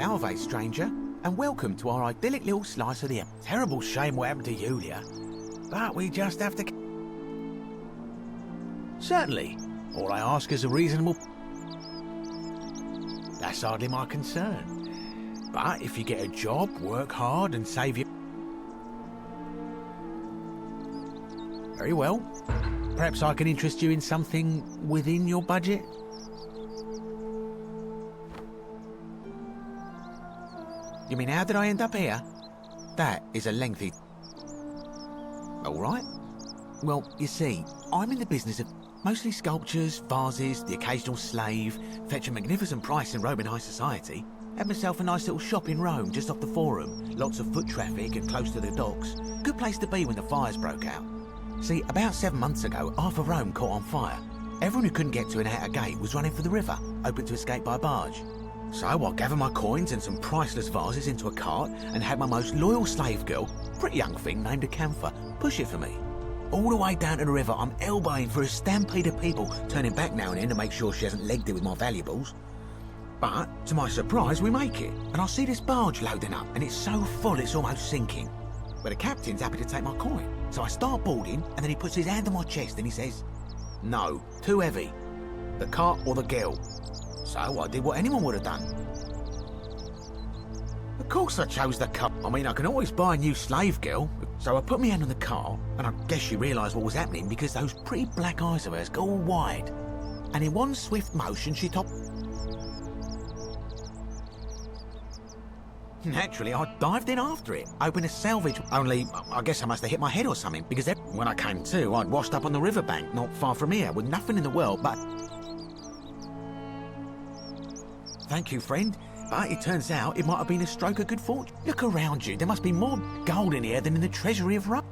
Salve, stranger, and welcome to our idyllic little slice of the earth. Terrible shame what happened to Julia, but we just have to... Certainly. All I ask is a reasonable... That's hardly my concern. But if you get a job, work hard and save your... Very well. Perhaps I can interest you in something within your budget? You mean, how did I end up here? That is a lengthy... All right. Well, you see, I'm in the business of mostly sculptures, vases, the occasional slave, fetch a magnificent price in Roman high society. Had myself a nice little shop in Rome, just off the Forum. Lots of foot traffic and close to the docks. Good place to be when the fires broke out. See, about 7 months ago, half of Rome caught on fire. Everyone who couldn't get to an outer gate was running for the river, open to escape by barge. So I gathered my coins and some priceless vases into a cart and had my most loyal slave girl, pretty young thing named Acantha, push it for me. All the way down to the river, I'm elbowing for a stampede of people, turning back now and then to make sure she hasn't legged it with my valuables. But, to my surprise, we make it, and I see this barge loading up, and it's so full it's almost sinking. But the captain's happy to take my coin, so I start boarding, and then he puts his hand on my chest and he says, "No, too heavy. The cart or the girl." So I did what anyone would have done. Of course I chose the cart. I mean, I can always buy a new slave girl. So I put my hand on the cart, and I guess she realised what was happening because those pretty black eyes of hers go all wide. And in one swift motion, she Naturally, I dived in after it, hoping to salvage. Only, I guess I must have hit my head or something, because when I came to, I'd washed up on the riverbank, not far from here, with nothing in the world but... Thank you, friend. But it turns out it might have been a stroke of good fortune. Look around you. There must be more gold in here than in the treasury of Rome.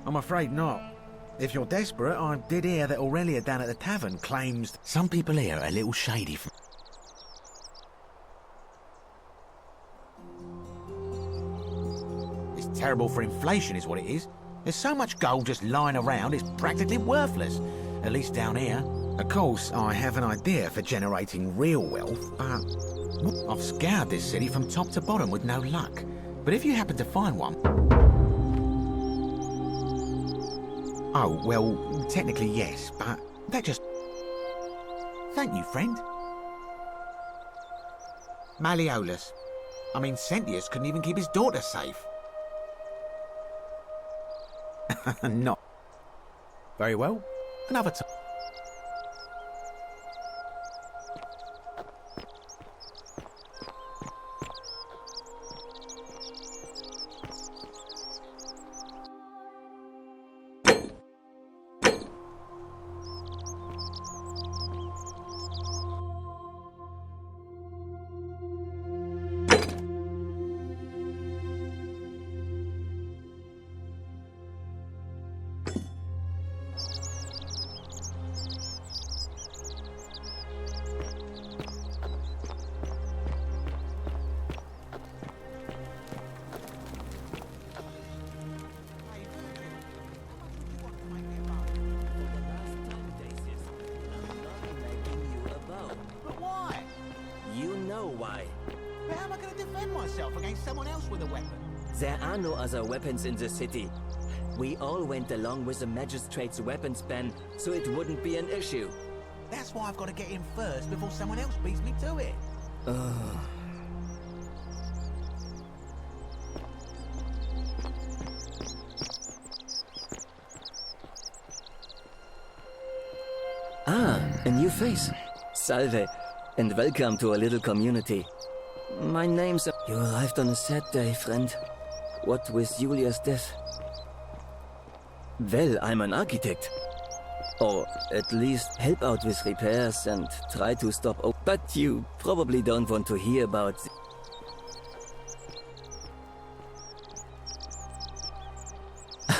I'm afraid not. If you're desperate, I did hear that Aurelia down at the tavern claims... Some people here are a little shady. It's terrible for inflation is what it is. There's so much gold just lying around, it's practically worthless. At least down here. Of course, I have an idea for generating real wealth, but I've scoured this city from top to bottom with no luck. But if you happen to find one... Oh, well, technically yes, but that just... Thank you, friend. Malleolus. I mean, Sentius couldn't even keep his daughter safe. Not. Very well. Another time. Why? But how am I going to defend myself against someone else with a weapon? There are no other weapons in the city. We all went along with the magistrate's weapons ban, so it wouldn't be an issue. That's why I've got to get in first before someone else beats me to it. Ah, a new face. Salve, and welcome to our little community. My name's... You arrived on a sad day, friend. What with Julia's death? Well, I'm an architect. Or at least help out with repairs and try to stop... But you probably don't want to hear about...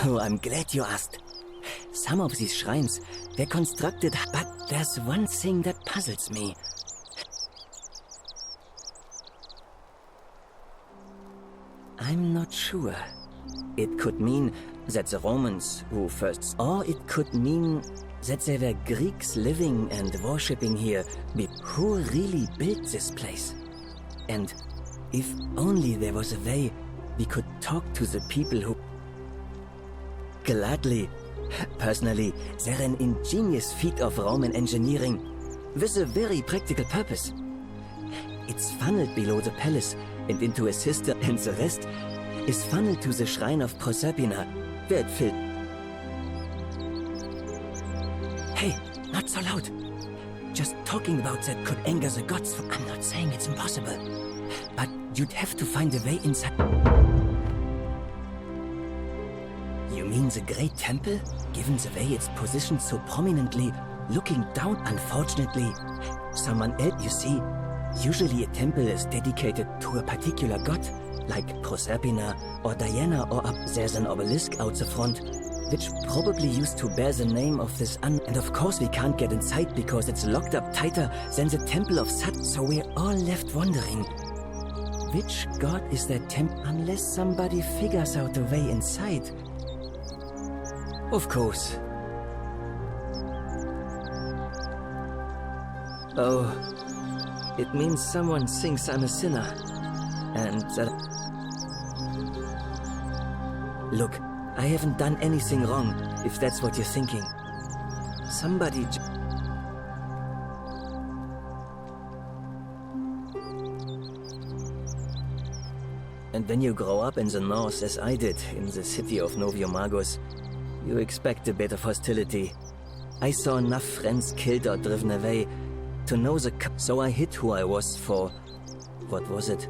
Oh, I'm glad you asked. Some of these shrines, they're constructed... But there's one thing that puzzles me. I'm not sure. It could mean that the Romans who first, or it could mean that there were Greeks living and worshipping here. Who really built this place? And if only there was a way we could talk to the people who... Gladly. Personally, they're an ingenious feat of Roman engineering with a very practical purpose. It's funneled below the palace and into a cistern, and the rest is funneled to the shrine of Proserpina, where it filled. Hey, not so loud. Just talking about that could anger the gods. I'm not saying it's impossible, but you'd have to find a way inside. You mean the Great Temple? Given the way it's positioned so prominently, looking down, unfortunately, someone else, you see, usually a temple is dedicated to a particular god, like Proserpina or Diana, or there's an obelisk out the front, which probably used to bear the name of this and of course we can't get inside because it's locked up tighter than the Temple of Sat, so we're all left wondering, which god is that temple, unless somebody figures out a way inside. Of course. Oh, it means someone thinks I'm a sinner. And that... Look, I haven't done anything wrong, if that's what you're thinking. Somebody... And when you grow up in the north, as I did, in the city of Noviomagus, you expect a bit of hostility. I saw enough friends killed or driven away to know so I hid who I was for... What was it?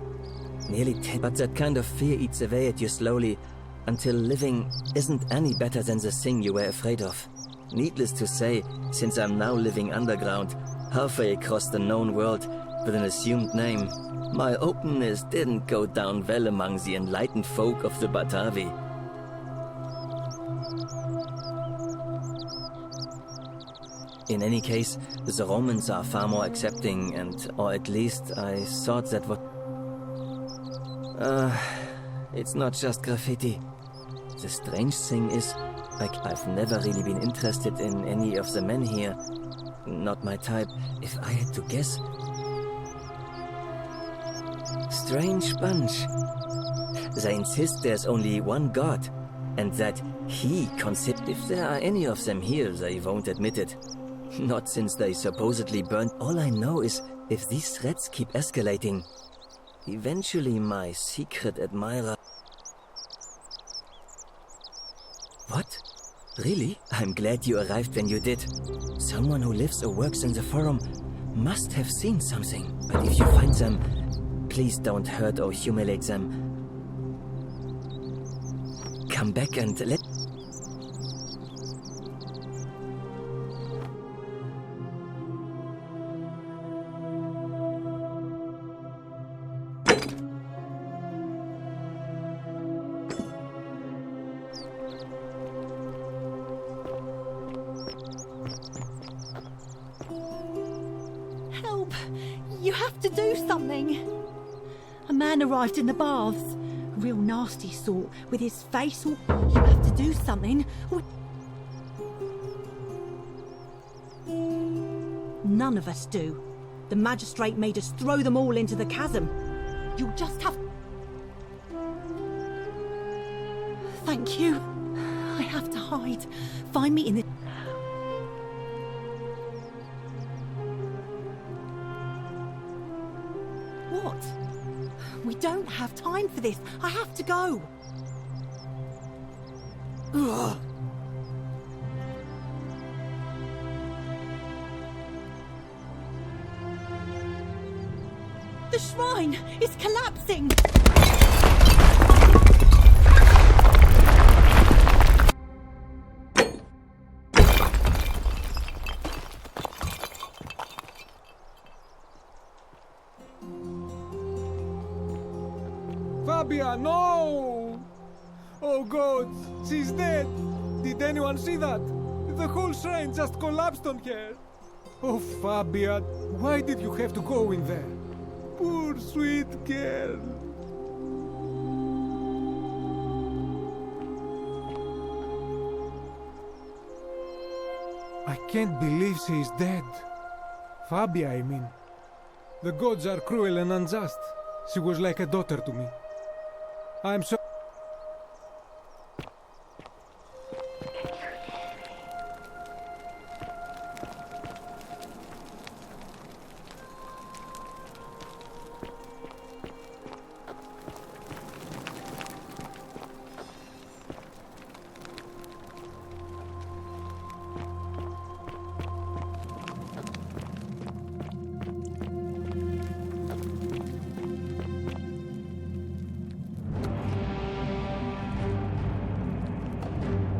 Nearly 10. But that kind of fear eats away at you slowly, until living isn't any better than the thing you were afraid of. Needless to say, since I'm now living underground, halfway across the known world, with an assumed name, my openness didn't go down well among the enlightened folk of the Batavi. In any case, the Romans are far more accepting and, or at least I thought that what... it's not just graffiti. The strange thing is, I've never really been interested in any of the men here. Not my type. If I had to guess... Strange bunch. They insist there's only one god, and that he considers... If there are any of them here, they won't admit it. Not since they supposedly burned. All I know is, if these threats keep escalating, eventually my secret admirer... What? Really? I'm glad you arrived when you did. Someone who lives or works in the forum must have seen something. But if you find them, please don't hurt or humiliate them. Come back and let... Help! You have to do something! A man arrived in the baths. A real nasty sort, with his face all... You have to do something. None of us do. The magistrate made us throw them all into the chasm. You'll just have... Thank you. I have to hide. Find me in the... What? We don't have time for this. I have to go. Ugh. The shrine is collapsing. Fabia, no! Oh God, she's dead! Did anyone see that? The whole shrine just collapsed on her! Oh Fabia, why did you have to go in there? Poor sweet girl! can't believe she is dead. Fabia, I mean. The gods are cruel and unjust. She was like a daughter to me. I'm so...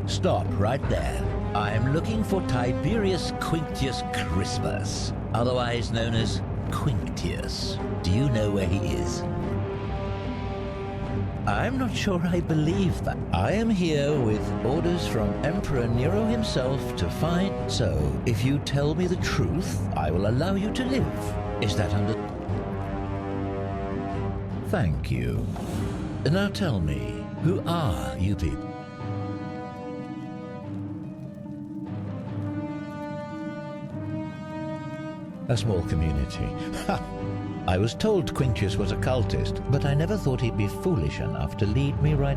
Stop right there. I'm looking for Tiberius Quinctius Crispus, otherwise known as Quinctius. Do you know where he is? I'm not sure I believe that. I am here with orders from Emperor Nero himself to find... So, if you tell me the truth, I will allow you to live. Is that under... Thank you. Now tell me, who are you people? A small community. Ha! I was told Quinctius was a cultist, but I never thought he'd be foolish enough to lead me right...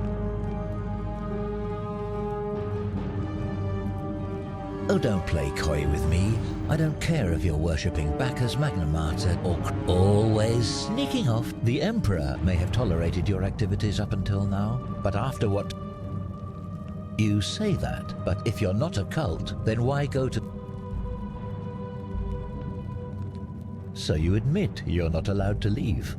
Oh, don't play coy with me. I don't care if you're worshipping Bacchus Magna Mater or always sneaking off. The Emperor may have tolerated your activities up until now, but after what... You say that, but if you're not a cult, then why go to... So you admit you're not allowed to leave.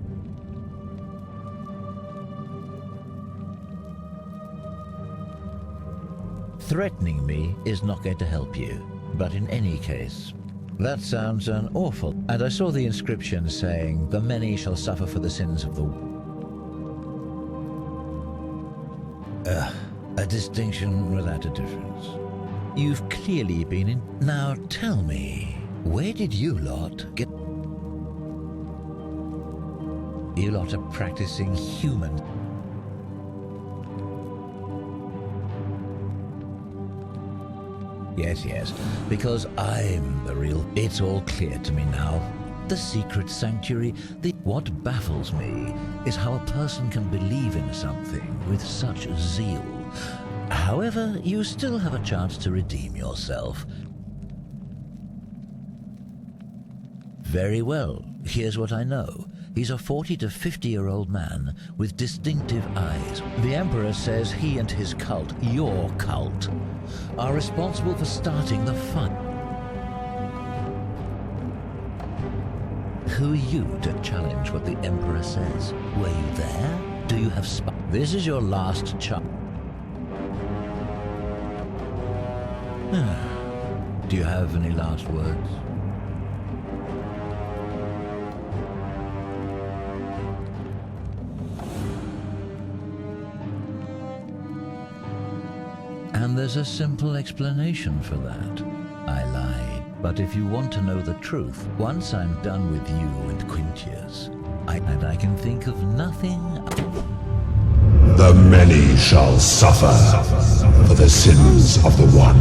Threatening me is not going to help you. But in any case, that sounds an awful... And I saw the inscription saying, "The many shall suffer for the sins of the..." A distinction without a difference. You've clearly been in... Now tell me, where did you lot get... You lot are practicing human... Yes, because I'm the real... It's all clear to me now. The secret sanctuary, What baffles me is how a person can believe in something with such zeal. However, you still have a chance to redeem yourself. Very well, here's what I know. He's a 40 to 50-year-old man with distinctive eyes. The Emperor says he and his cult, your cult, are responsible for starting the fun. Who are you to challenge what the Emperor says? Were you there? Do you have This is your last chance. Do you have any last words? And there's a simple explanation for that. I lied. But if you want to know the truth, once I'm done with you and Quinctius, I can think of nothing... The many shall suffer for the sins of the one.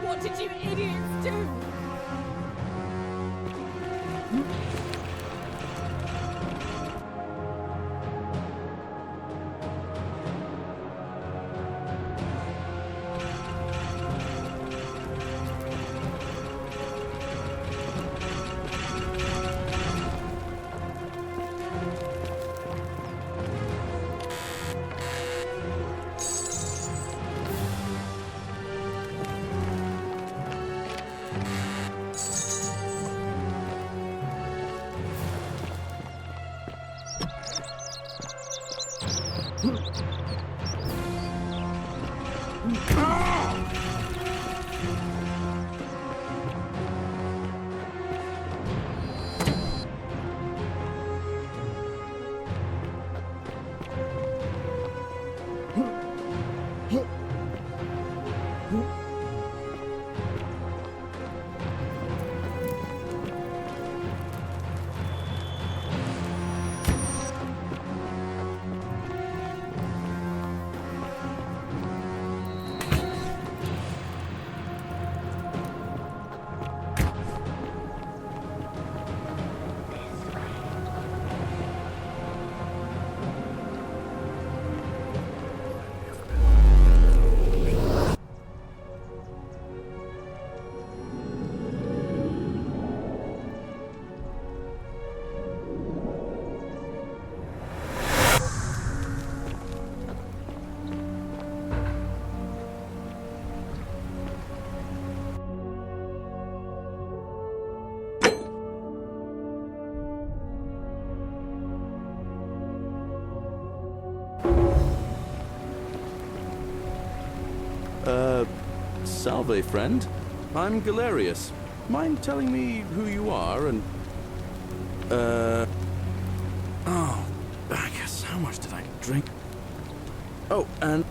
What did you idiots do? Salve, friend. I'm Galerius. Mind telling me who you are and... Oh, Bacchus, how much did I drink? Oh, and...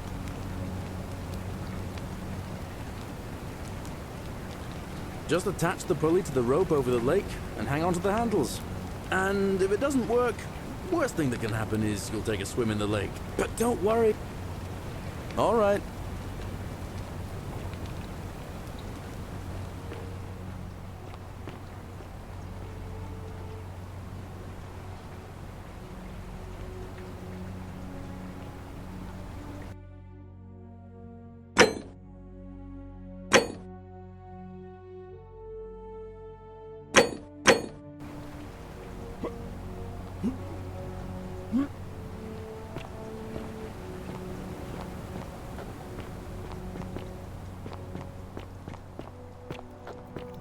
Just attach the pulley to the rope over the lake and hang on to the handles. And if it doesn't work, worst thing that can happen is you'll take a swim in the lake. But don't worry. All right.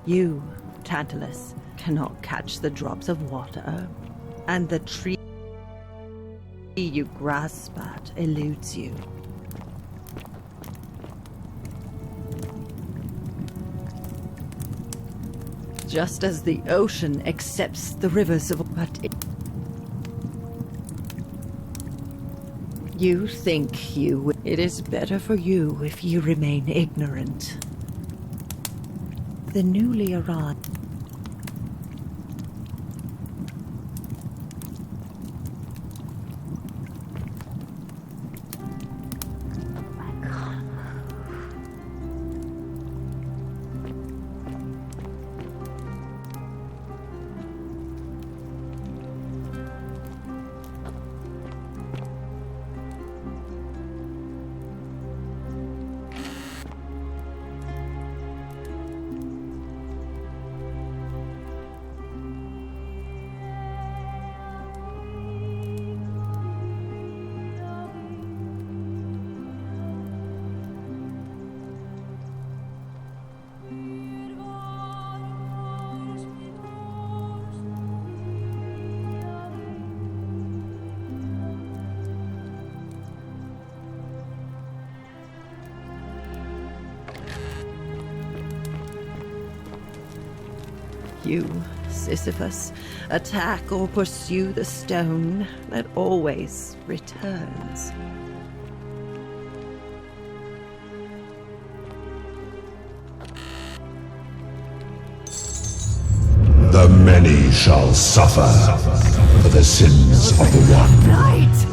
You, Tantalus, cannot catch the drops of water, and the tree you grasp at eludes you. Just as the ocean accepts the rivers of... But you think you... It is better for you if you remain ignorant. The newly arrived... You, Sisyphus, attack or pursue the stone that always returns. The many shall suffer for the sins of the one. Right.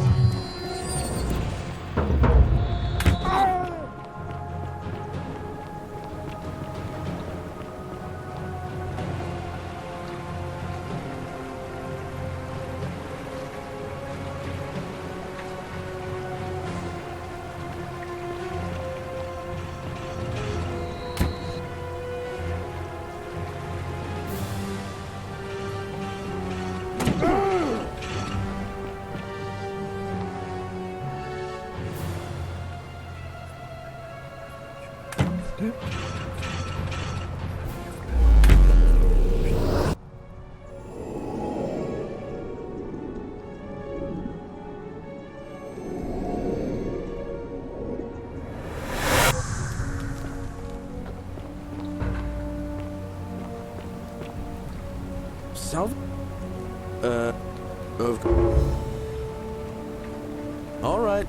South? Of... All right.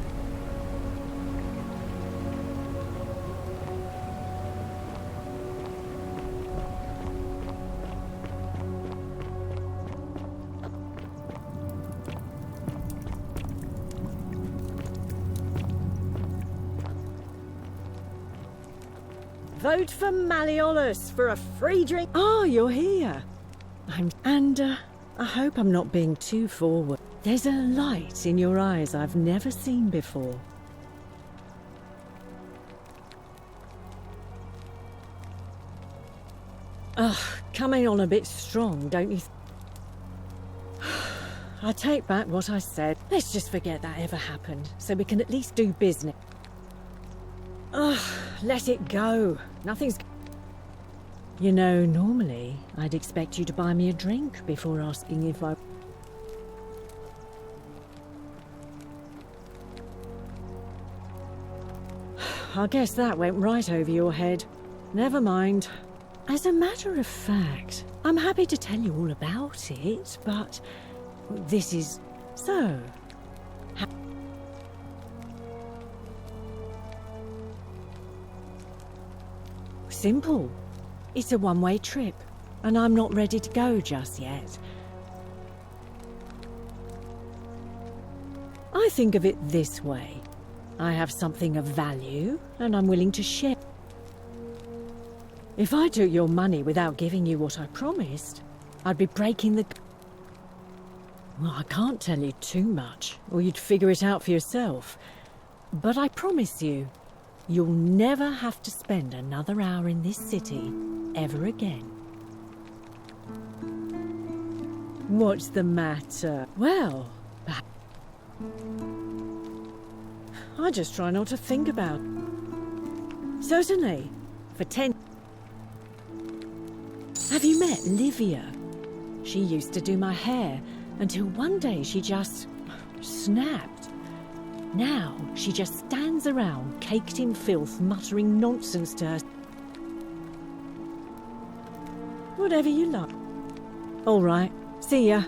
Vote for Malleolus for a free drink. Oh, you're here. I hope I'm not being too forward. There's a light in your eyes I've never seen before. Ugh, coming on a bit strong, don't you? I take back what I said. Let's just forget that ever happened, so we can at least do business. Ugh, let it go. Nothing's... You know, normally, I'd expect you to buy me a drink before asking if I... I guess that went right over your head. Never mind. As a matter of fact, I'm happy to tell you all about it, but... This is... So... Simple. It's a one-way trip, and I'm not ready to go just yet. I think of it this way. I have something of value, and I'm willing to share. If I took your money without giving you what I promised, I'd be breaking the... Well, I can't tell you too much, or you'd figure it out for yourself. But I promise you, you'll never have to spend another hour in this city ever again. What's the matter? Well, I just try not to think about... Certainly, for 10... Have you met Livia? She used to do my hair, until one day she just... snapped. Now, she just stands around, caked in filth, muttering nonsense to her... Whatever you like. All right, see ya.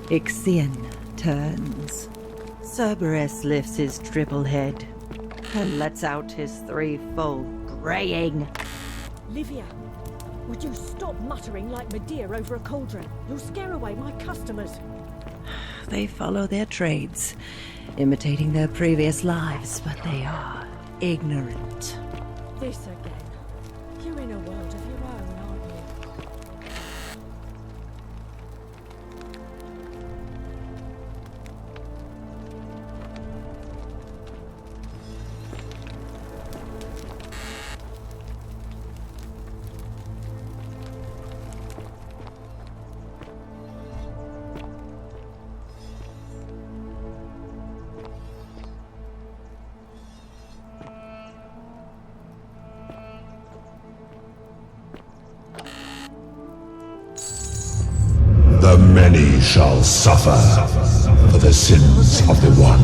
Ixion turns. Cerberus lifts his triple head and lets out his threefold braying. Livia, would you stop muttering like Medea over a cauldron? You'll scare away my customers. They follow their trades, imitating their previous lives, but they are ignorant. This again. You're in a world of your own, aren't you? The many shall suffer for the sins of the one.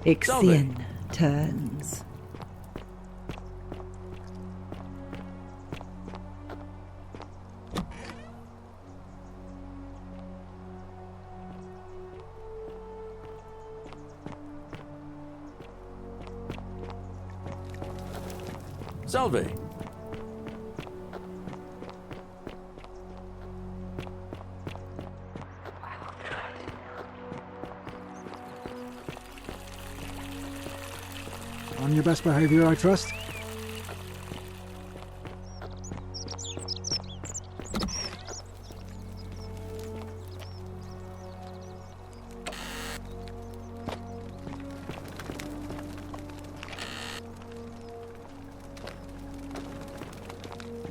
Ixion turns. Salve. On your best behavior, I trust?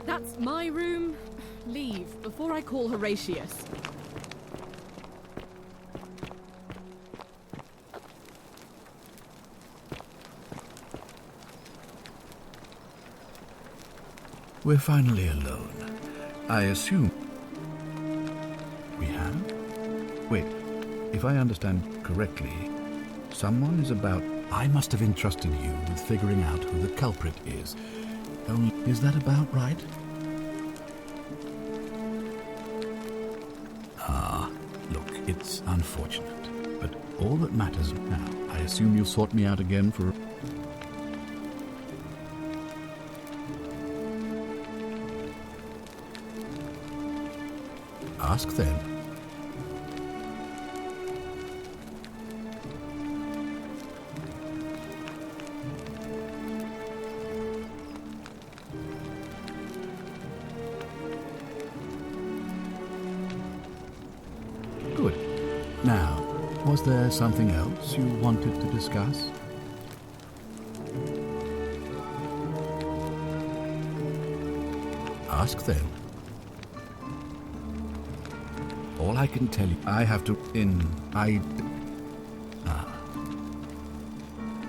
That's my room. Leave before I call Horatius. We're finally alone. I assume we have? Wait, if I understand correctly, someone is about... I must have entrusted you with figuring out who the culprit is. Only, is that about right? Ah, look, it's unfortunate, but all that matters now. I assume you'll sort me out again for... Ask then. Good. Now, was there something else you wanted to discuss? Ask then. All I can tell you, I have to...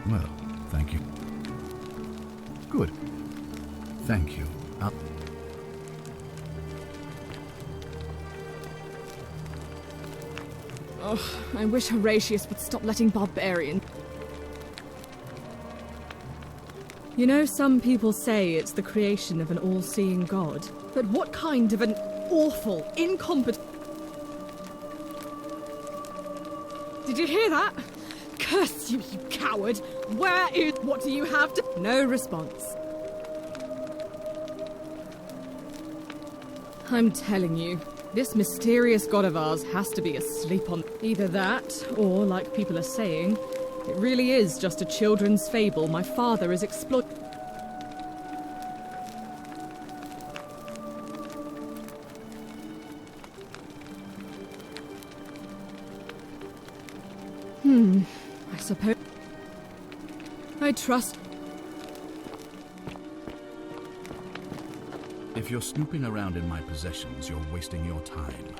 Well, thank you. Good. Thank you. Oh, I wish Horatius would stop letting barbarians... You know, some people say it's the creation of an all-seeing god. But what kind of an awful, incompetent... Did you hear that? Curse you, you coward! Where is... What do you have to... No response. I'm telling you, this mysterious god of ours has to be asleep on... Either that, or, like people are saying, it really is just a children's fable my father is exploiting. I suppose... I trust... If you're snooping around in my possessions, you're wasting your time.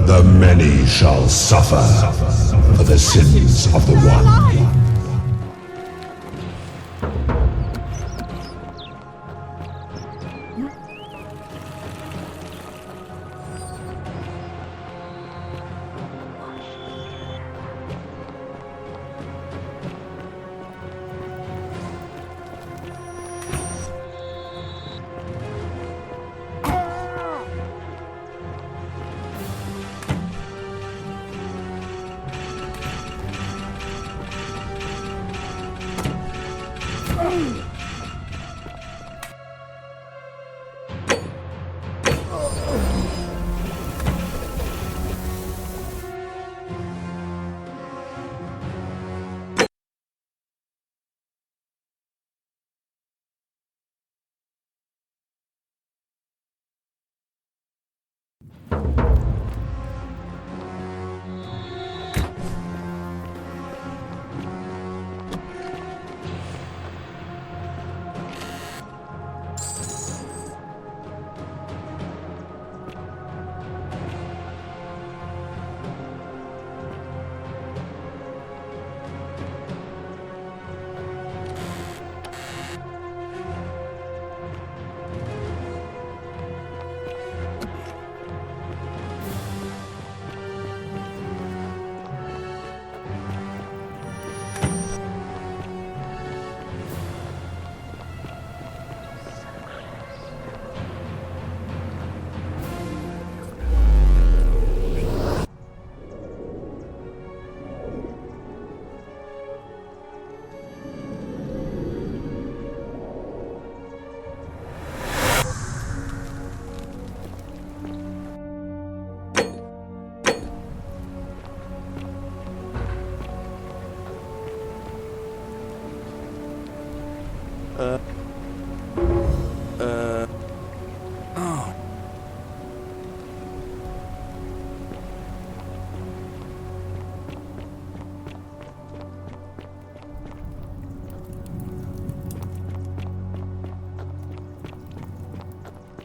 The many shall suffer for the sins of the one. Oh.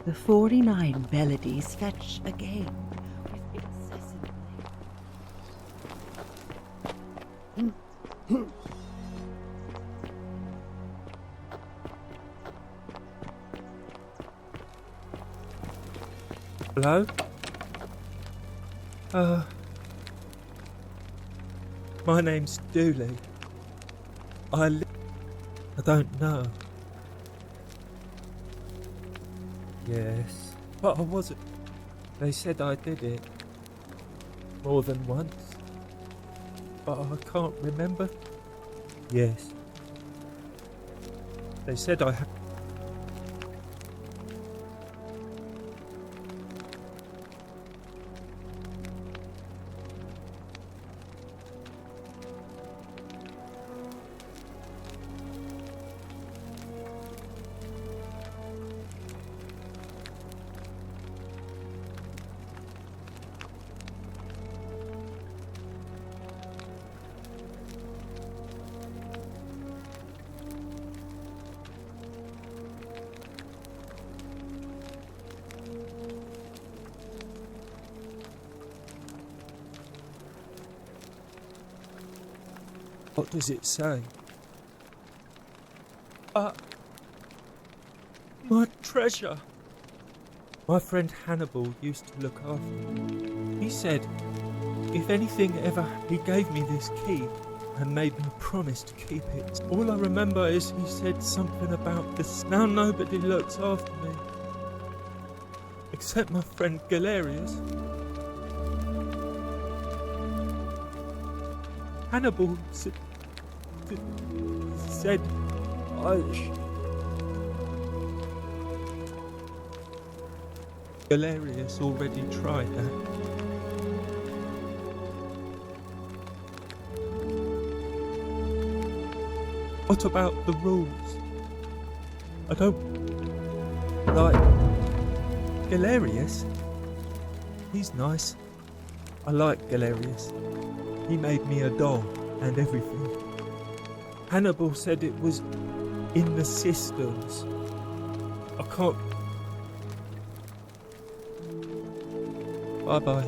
The 49 melodies fetch again. With incessant Hello? My name's Dooley. I don't know. Yes, but I wasn't. They said I did it. More than once. But I can't remember. Yes. They said I had. What does it say? My treasure! My friend Hannibal used to look after me. He said, if anything ever, he gave me this key and made me promise to keep it. All I remember is he said something about this. Now nobody looks after me. Except my friend Galerius. Hannibal said Galerius already tried that. What about the rules? I don't like Galerius. He's nice. I like Galerius. He made me a doll and everything. Hannibal said it was in the systems. I can't. Bye-bye.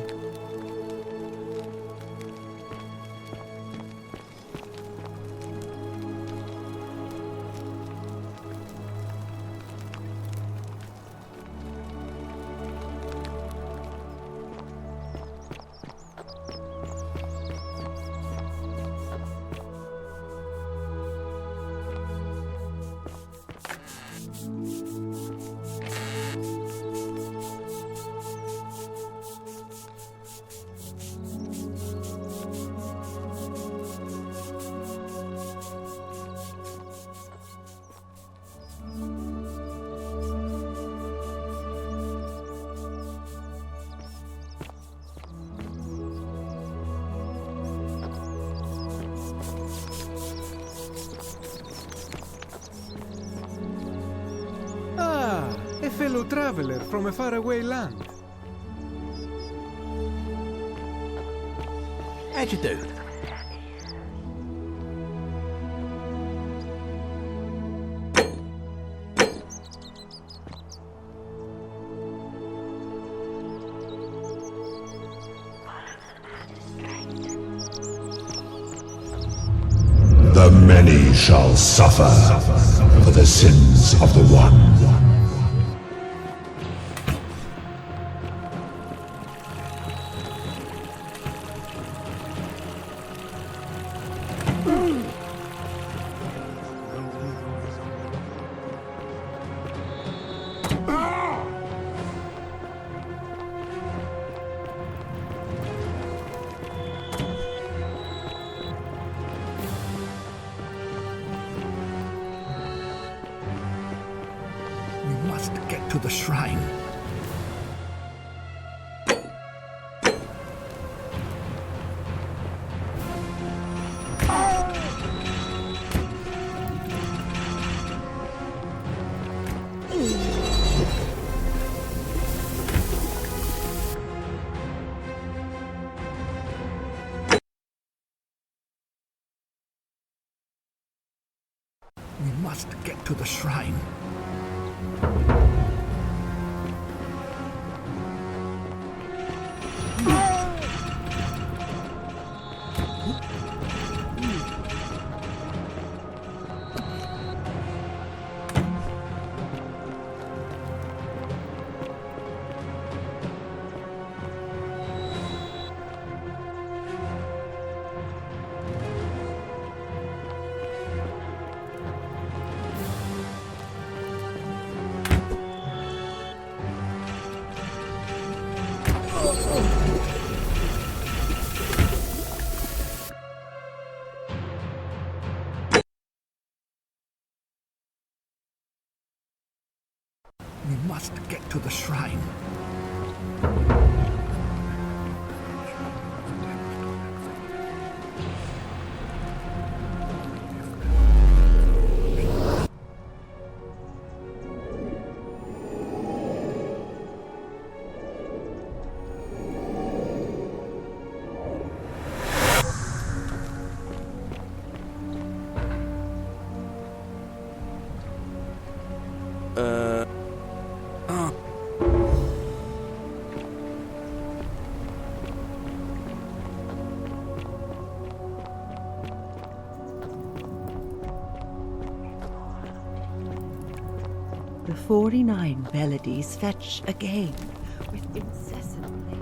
fellow traveler from a faraway land. How'd you do? The many shall suffer for the sins of the one. We must get to the shrine. We must get to the shrine. We must get to the shrine. The 49 melodies fetch again with incessantly.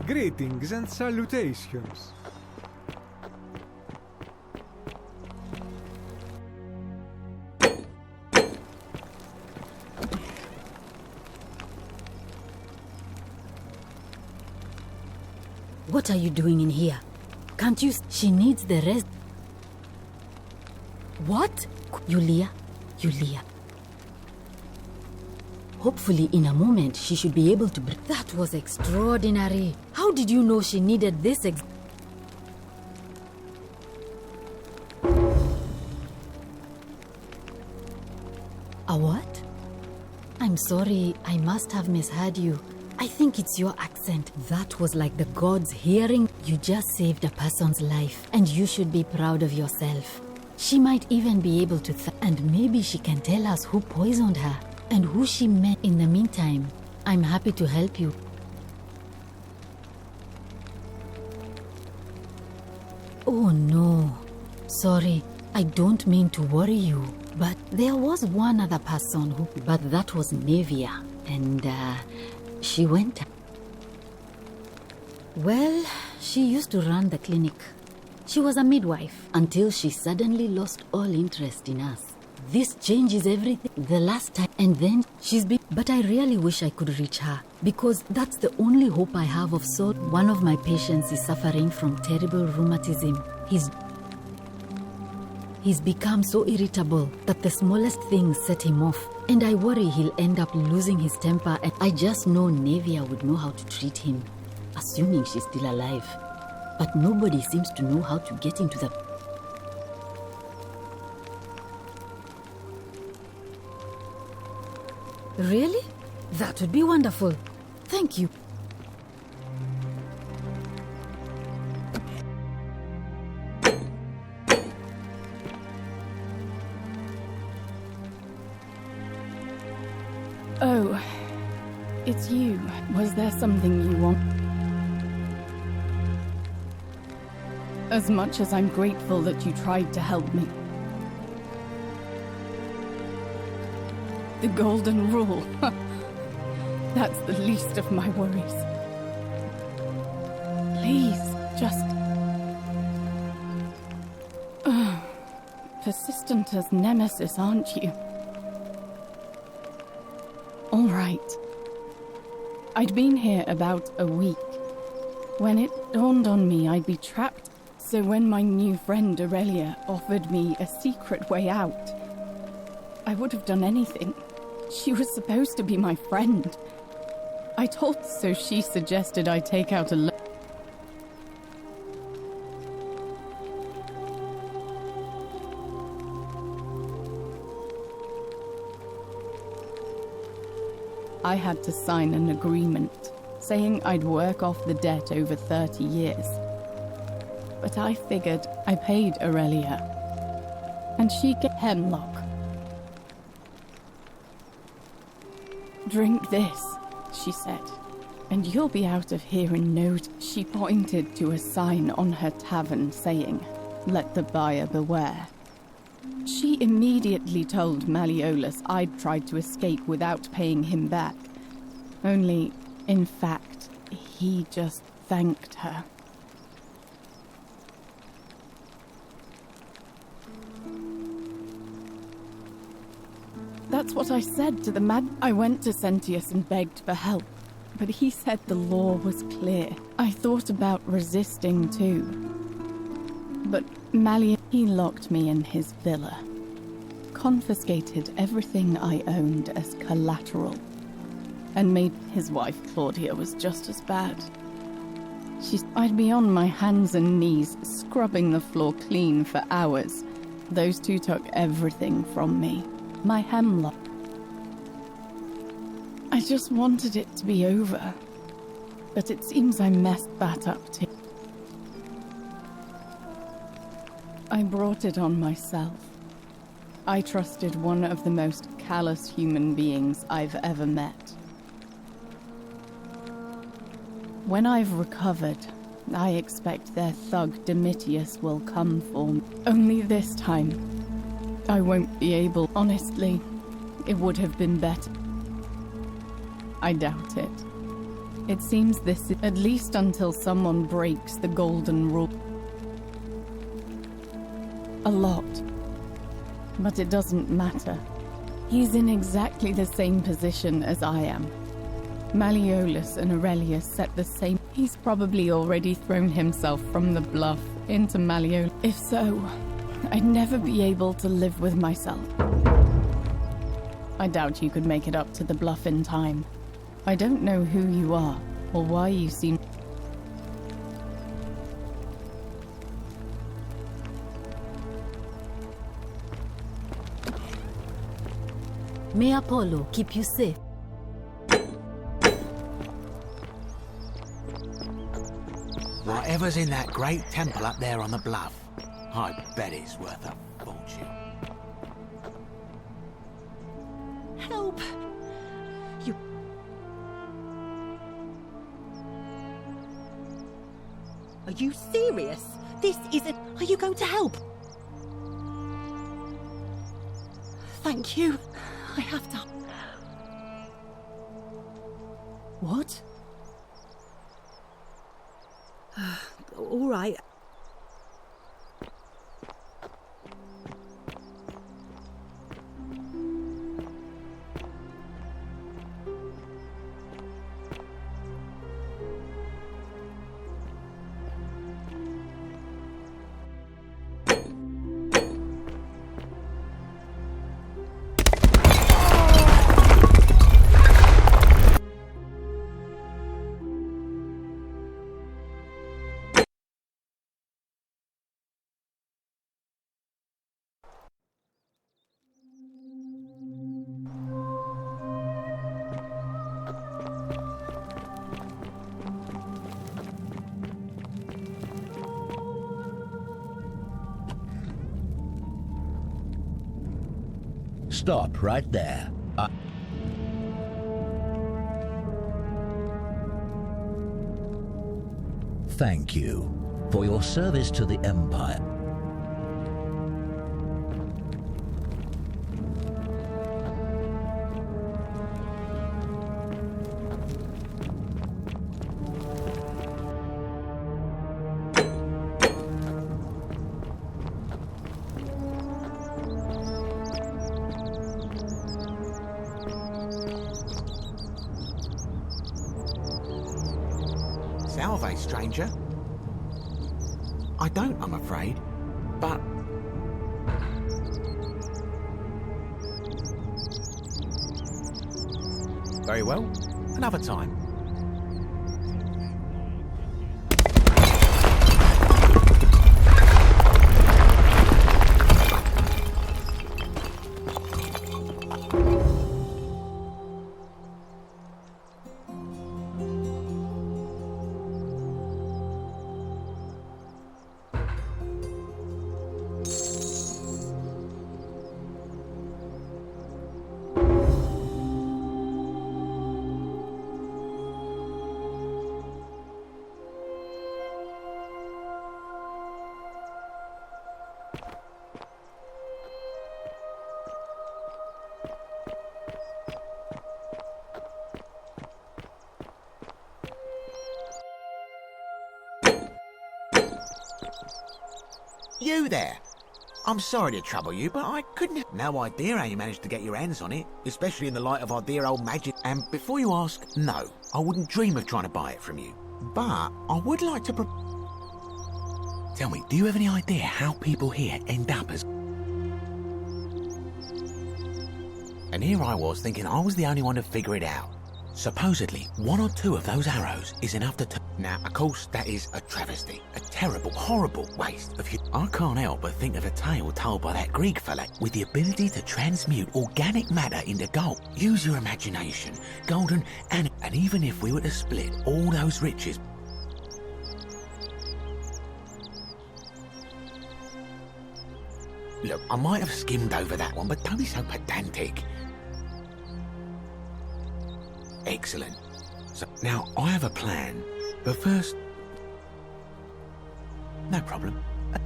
Greetings and salutations. What are you doing in here? Can't you? She needs the rest. What? Yulia? Hopefully in a moment she should be able to breathe. That was extraordinary. How did you know she needed this A what? I'm sorry, I must have misheard you. I think it's your accent. That was like the gods hearing. You just saved a person's life, and you should be proud of yourself. She might even be able to and maybe she can tell us who poisoned her and who she met. In the meantime, I'm happy to help you. Oh no. Sorry, I don't mean to worry you, but there was one other person who... But that was Nevia, and she went... Well, she used to run the clinic. She was a midwife until she suddenly lost all interest in us. This changes everything. The last time, and then she's been... But I really wish I could reach her, because that's the only hope I have of sort. One of my patients is suffering from terrible rheumatism. He's become so irritable that the smallest things set him off, and I worry he'll end up losing his temper, and I just know Nevia would know how to treat him, assuming she's still alive. But nobody seems to know how to get into the... Really? That would be wonderful. Thank you. Oh, it's you. Was there something you want? As much as I'm grateful that you tried to help me. The golden rule. That's the least of my worries. Please, just... persistent as Nemesis, aren't you? All right. I'd been here about a week when it dawned on me I'd be trapped. So when my new friend Aurelia offered me a secret way out, I would have done anything. She was supposed to be my friend. I told, so she suggested I take out a loan. I had to sign an agreement saying I'd work off the debt over 30 years. But I figured I paid Aurelia, and she get hemlock. Drink this, she said, and you'll be out of here in no time. She pointed to a sign on her tavern saying, "Let the buyer beware." She immediately told Malleolus I'd tried to escape without paying him back. Only, in fact, he just thanked her. That's what I said to the man. I went to Sentius and begged for help, but he said the law was clear. I thought about resisting too. But Malleolus, he locked me in his villa, confiscated everything I owned as collateral, and made his wife Claudia was just as bad. I'd be on my hands and knees, scrubbing the floor clean for hours. Those two took everything from me. My hemlock. I just wanted it to be over, but it seems I messed that up too. I brought it on myself. I trusted one of the most callous human beings I've ever met. When I've recovered, I expect their thug Domitius will come for me. Only this time, I won't be able. Honestly, it would have been better. I doubt it. It seems this is, at least until someone breaks the golden rule. A lot. But it doesn't matter. He's in exactly the same position as I am. Malleolus and Aurelia set the same. He's probably already thrown himself from the bluff into Malleolus. If so, I'd never be able to live with myself. I doubt you could make it up to the bluff in time. I don't know who you are, or why you seem... May Apollo keep you safe. Whatever's in that great temple up there on the bluff, I bet it's worth a fortune. Help! You... Are you serious? This isn't... Are you going to help? Thank you. I have to... What? All right. Stop right there. Thank you for your service to the Empire. Salve, stranger. I don't, I'm afraid, but... Very well, another time. You there! I'm sorry to trouble you, but I couldn't have no idea how you managed to get your hands on it, especially in the light of our dear old magic. And before you ask, no, I wouldn't dream of trying to buy it from you. But I would like to Tell me, do you have any idea how people here end up as... And here I was thinking I was the only one to figure it out. Supposedly, 1 or 2 of those arrows is enough to... Now, of course, that is a travesty. A terrible, horrible waste of... I can't help but think of a tale told by that Greek fella with the ability to transmute organic matter into gold. Use your imagination. Golden and even if we were to split all those riches... Look, I might have skimmed over that one, but don't be so pedantic. Excellent. So, now, I have a plan, but first... No problem.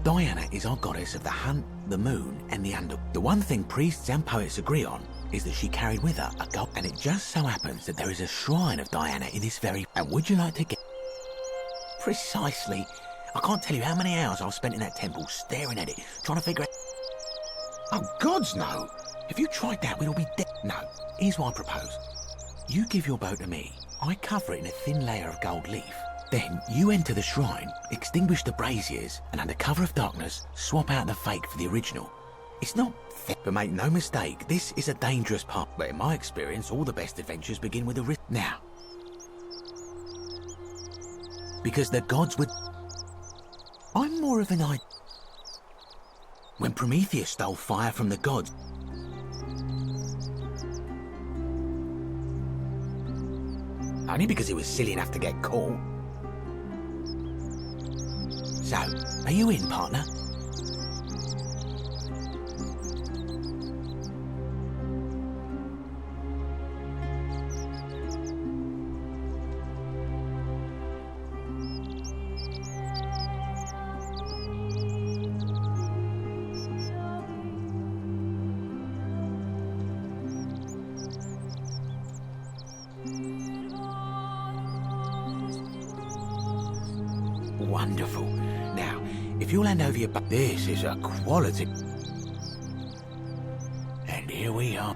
Diana is our goddess of the hunt, the moon, and the under... The one thing priests and poets agree on is that she carried with her a gold... And it just so happens that there is a shrine of Diana in this very... And would you like to get... Precisely. I can't tell you how many hours I've spent in that temple staring at it, trying to figure out... Oh, gods, no! If you tried that, we'd all be dead. No, here's what I propose. You give your bow to me, I cover it in a thin layer of gold leaf. Then you enter the shrine, extinguish the braziers, and under cover of darkness, swap out the fake for the original. It's not thick, but make no mistake, this is a dangerous part. But in my experience, all the best adventures begin with a risk. Now, because the gods would... I'm more of an idea. When Prometheus stole fire from the gods, only because he was silly enough to get caught. So, are you in, partner? Wonderful. Now, if you'll hand over your... This is a quality... And here we are.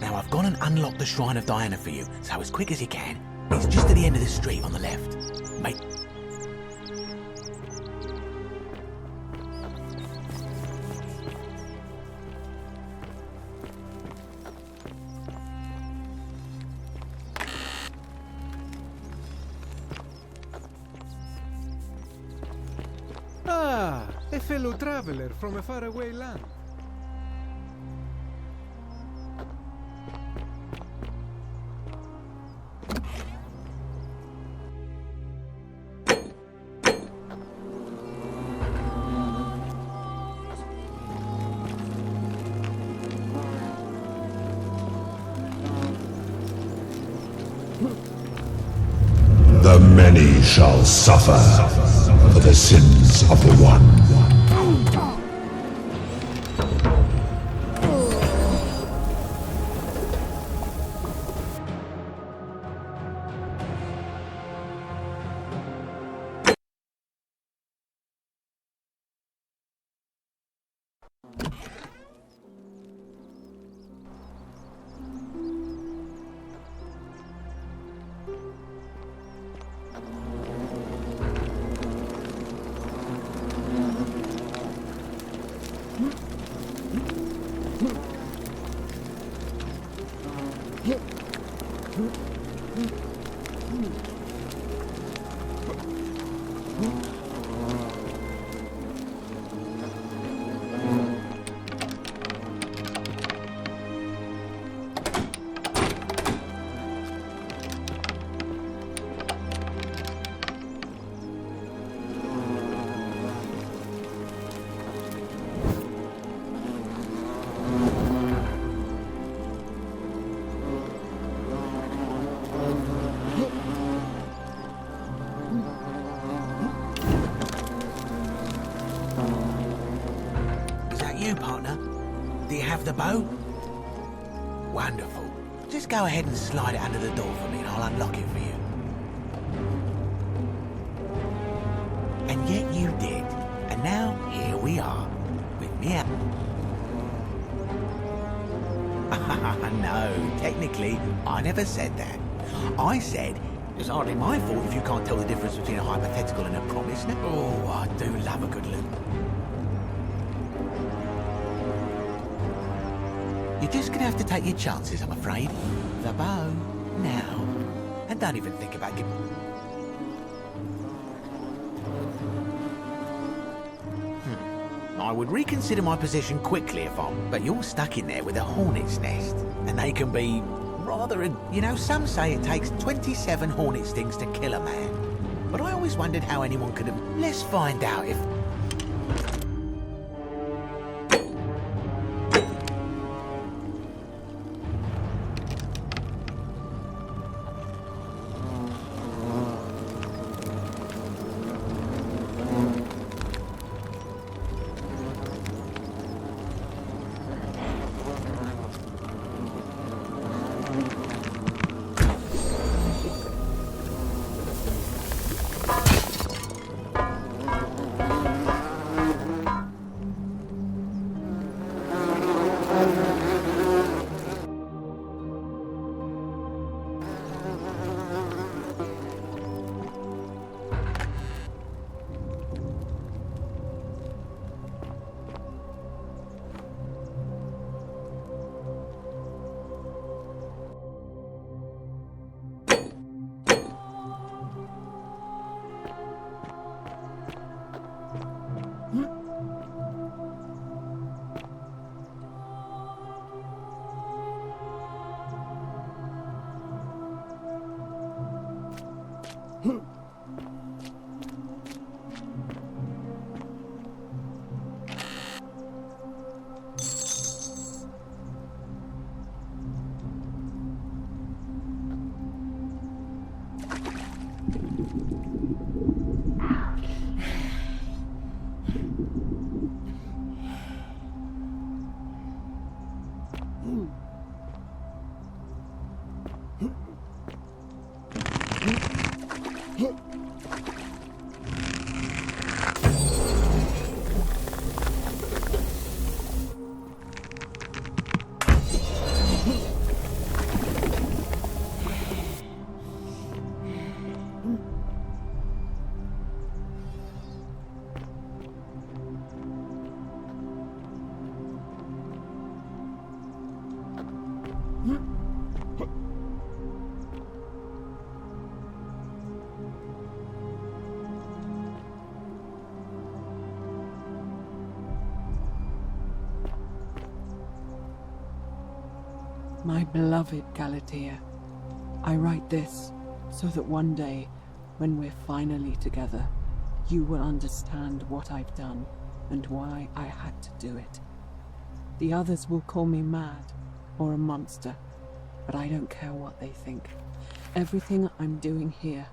Now, I've gone and unlocked the Shrine of Diana for you, so as quick as you can. It's just at the end of the street on the left. Mate. Ah, a fellow traveler from a faraway land. many shall suffer for the sins of the one. The bow? Wonderful. Just go ahead and slide it under the door for me and I'll unlock it for you. And yet you did. And now, here we are. With me out. No, technically, I never said that. I said, it's hardly my fault if you can't tell the difference between a hypothetical and a promise. Oh, I do love a good loop. You're just gonna have to take your chances, I'm afraid. The bow, now. And don't even think about giving... I would reconsider my position quickly if I'm... But you're stuck in there with a hornet's nest. And they can be rather... You know, some say it takes 27 hornet stings to kill a man. But I always wondered how anyone could have... Let's find out if... My beloved Galatea, I write this so that one day, when we're finally together, you will understand what I've done and why I had to do it. The others will call me mad or a monster, but I don't care what they think. Everything I'm doing here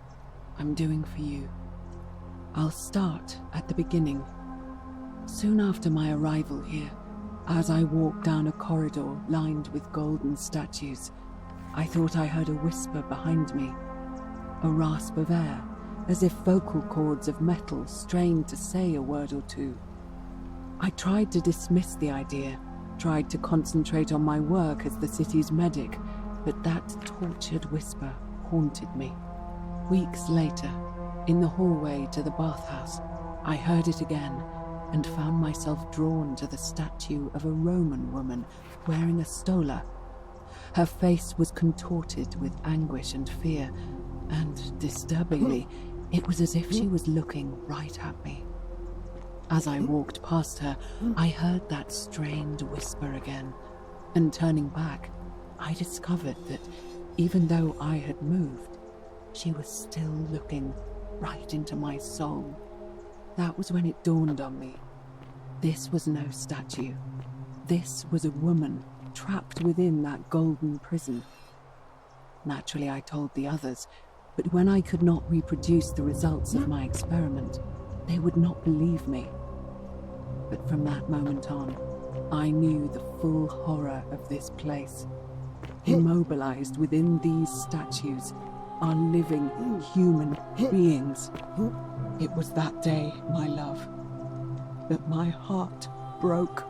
I'm doing for you. I'll start at the beginning. Soon after my arrival here, as I walked down a corridor lined with golden statues, I thought I heard a whisper behind me, a rasp of air, as if vocal cords of metal strained to say a word or two. I tried to dismiss the idea, tried to concentrate on my work as the city's medic, but that tortured whisper haunted me. Weeks later, in the hallway to the bathhouse, I heard it again and found myself drawn to the statue of a Roman woman wearing a stola. Her face was contorted with anguish and fear, and, disturbingly, it was as if she was looking right at me. As I walked past her, I heard that strained whisper again, and turning back, I discovered that, even though I had moved, she was still looking right into my soul. That was when it dawned on me. This was no statue. This was a woman trapped within that golden prison. Naturally, I told the others, but when I could not reproduce the results of my experiment, they would not believe me. But from that moment on, I knew the full horror of this place. Immobilized within these statues are living human beings. It was that day, my love, that my heart broke.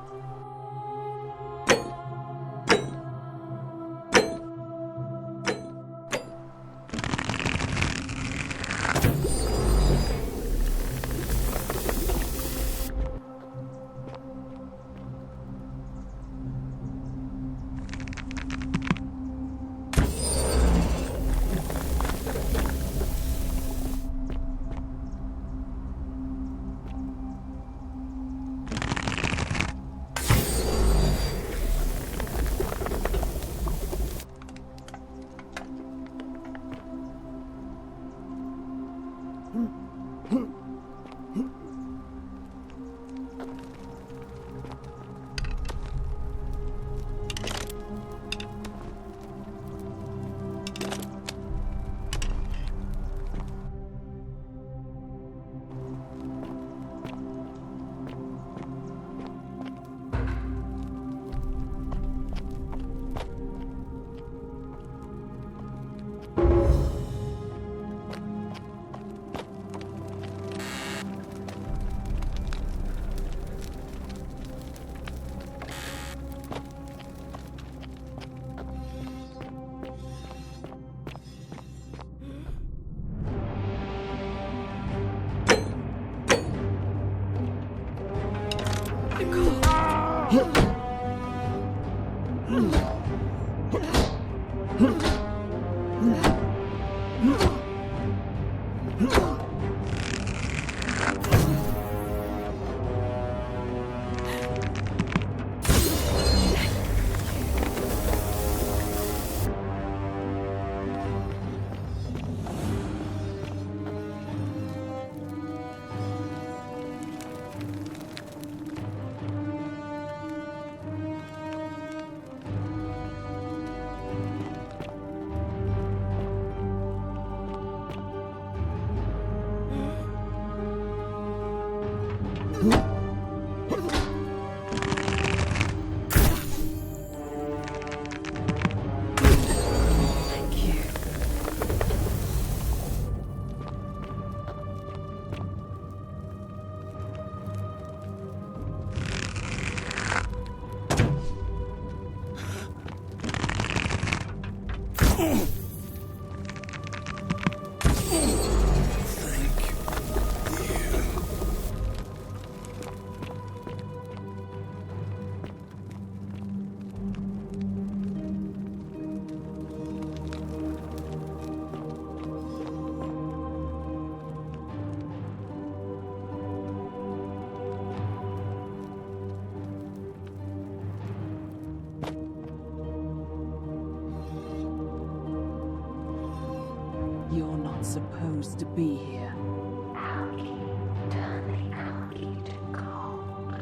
You're not supposed to be here. Algae, turn the algae to gold.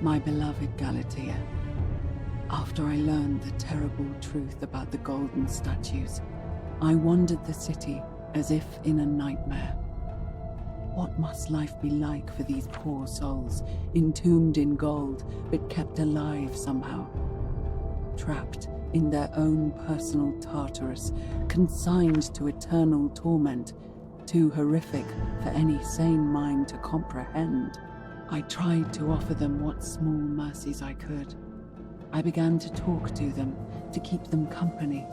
My beloved Galatea, after I learned the terrible truth about the golden statues, I wandered the city as if in a nightmare. What must life be like for these poor souls, entombed in gold, but kept alive somehow? Trapped in their own personal Tartarus, consigned to eternal torment, too horrific for any sane mind to comprehend. I tried to offer them what small mercies I could. I began to talk to them, to keep them company.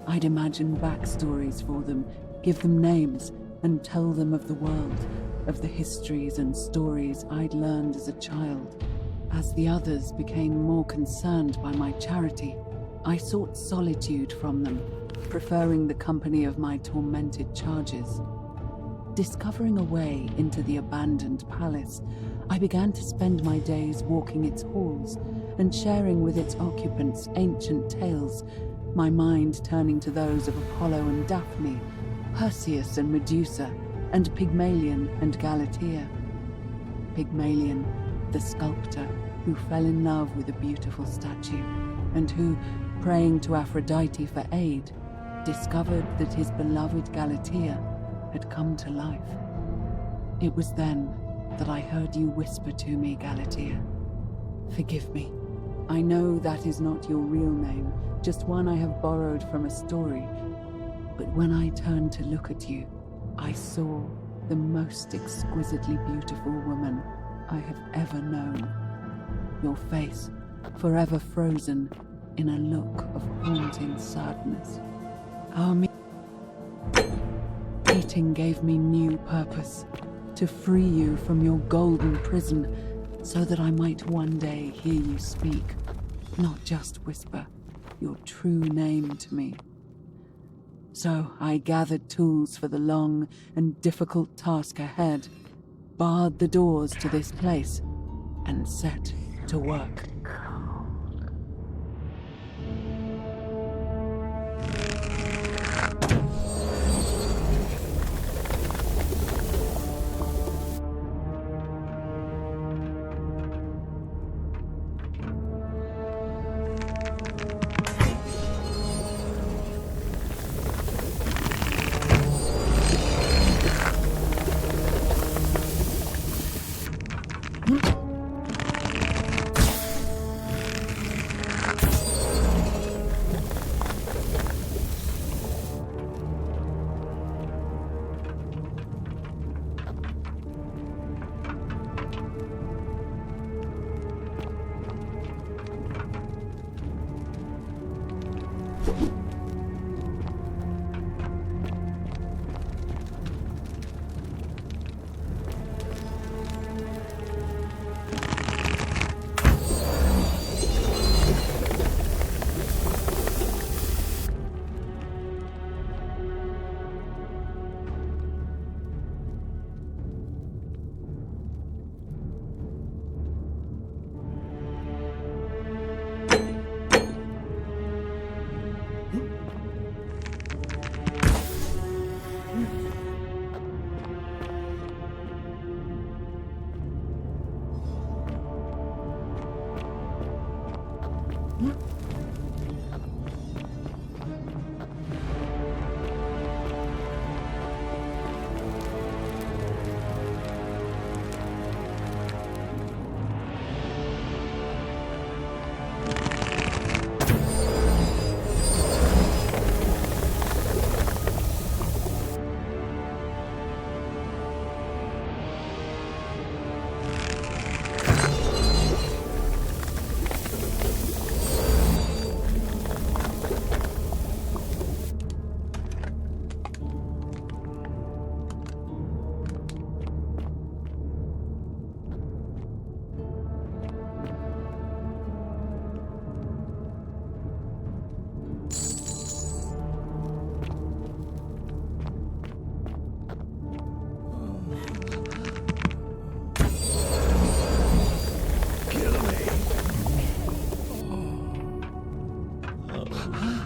I'd imagine backstories for them, give them names, and tell them of the world, of the histories and stories I'd learned as a child. As the others became more concerned by my charity, I sought solitude from them, preferring the company of my tormented charges. Discovering a way into the abandoned palace, I began to spend my days walking its halls and sharing with its occupants ancient tales, my mind turning to those of Apollo and Daphne, Perseus and Medusa, and Pygmalion and Galatea. Pygmalion, the sculptor who fell in love with a beautiful statue, and who, praying to Aphrodite for aid, discovered that his beloved Galatea had come to life. It was then that I heard you whisper to me, Galatea. Forgive me. I know that is not your real name, just one I have borrowed from a story. But when I turned to look at you, I saw the most exquisitely beautiful woman I have ever known. Your face, forever frozen in a look of haunting sadness. Our meeting gave me new purpose, to free you from your golden prison, so that I might one day hear you speak, not just whisper, your true name to me. So I gathered tools for the long and difficult task ahead, barred the doors to this place, and set to work.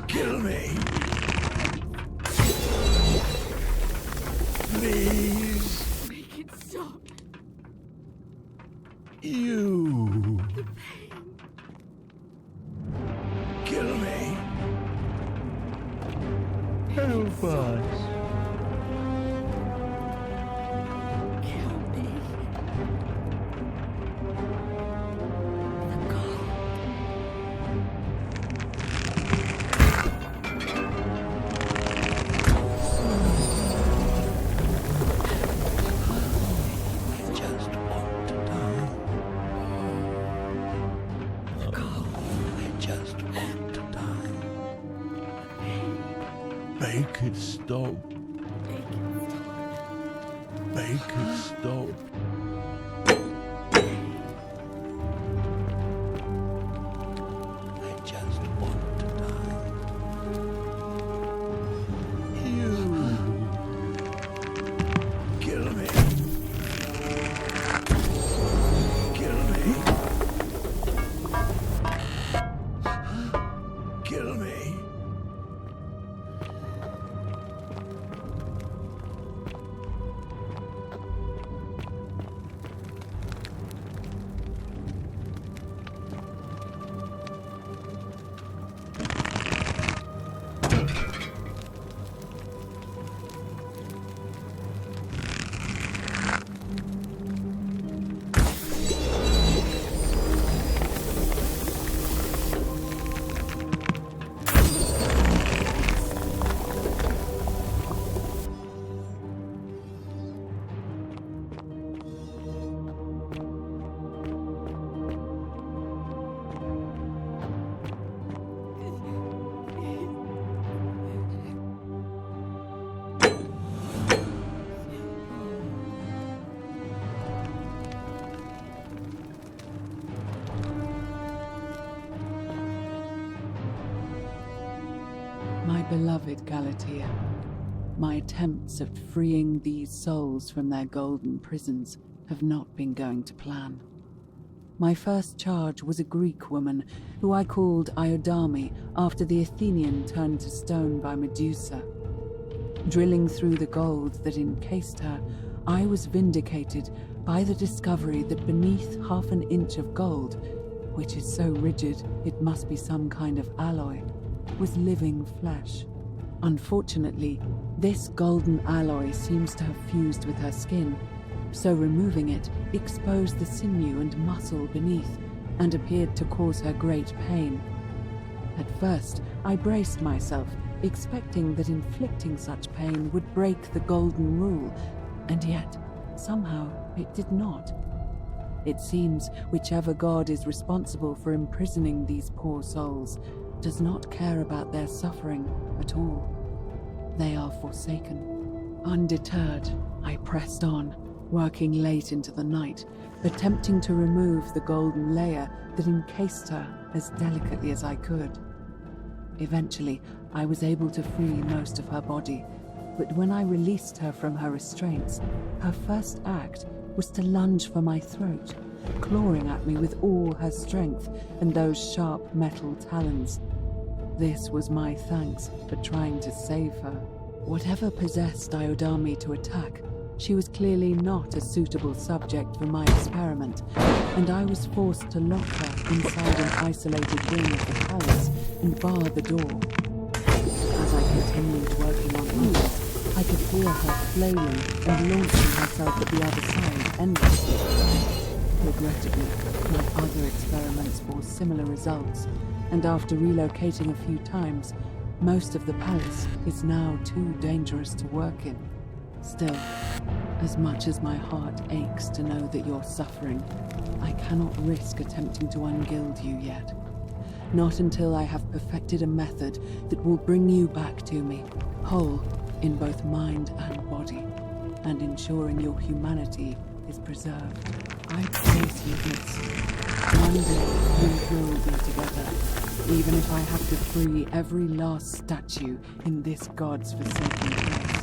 Kill me. Please. Make it stop. You. it stop. Make it stop. I just want to die. You kill me. Kill me. Kill me. My beloved Galatea, my attempts at freeing these souls from their golden prisons have not been going to plan. My first charge was a Greek woman who I called Iodame after the Athenian turned to stone by Medusa. Drilling through the gold that encased her, I was vindicated by the discovery that beneath half an inch of gold, which is so rigid it must be some kind of alloy, was living flesh. Unfortunately, this golden alloy seems to have fused with her skin, so removing it exposed the sinew and muscle beneath and appeared to cause her great pain. At first, I braced myself, expecting that inflicting such pain would break the golden rule, and yet, somehow, it did not. It seems whichever god is responsible for imprisoning these poor souls does not care about their suffering at all. They are forsaken. Undeterred, I pressed on, working late into the night, attempting to remove the golden layer that encased her as delicately as I could. Eventually, I was able to free most of her body, but when I released her from her restraints, her first act was to lunge for my throat, clawing at me with all her strength and those sharp metal talons. This was my thanks for trying to save her. Whatever possessed Iodame to attack, she was clearly not a suitable subject for my experiment, and I was forced to lock her inside an isolated wing of the palace and bar the door. As I continued working on others, I could hear her flailing and launching herself at the other side endlessly. Regrettably, my other experiments bore similar results, and after relocating a few times, most of the palace is now too dangerous to work in. Still, as much as my heart aches to know that you're suffering, I cannot risk attempting to ungild you yet. Not until I have perfected a method that will bring you back to me, whole in both mind and body, and ensuring your humanity is preserved. I promise you this. One day we will be together, even if I have to free every last statue in this god's forsaken place.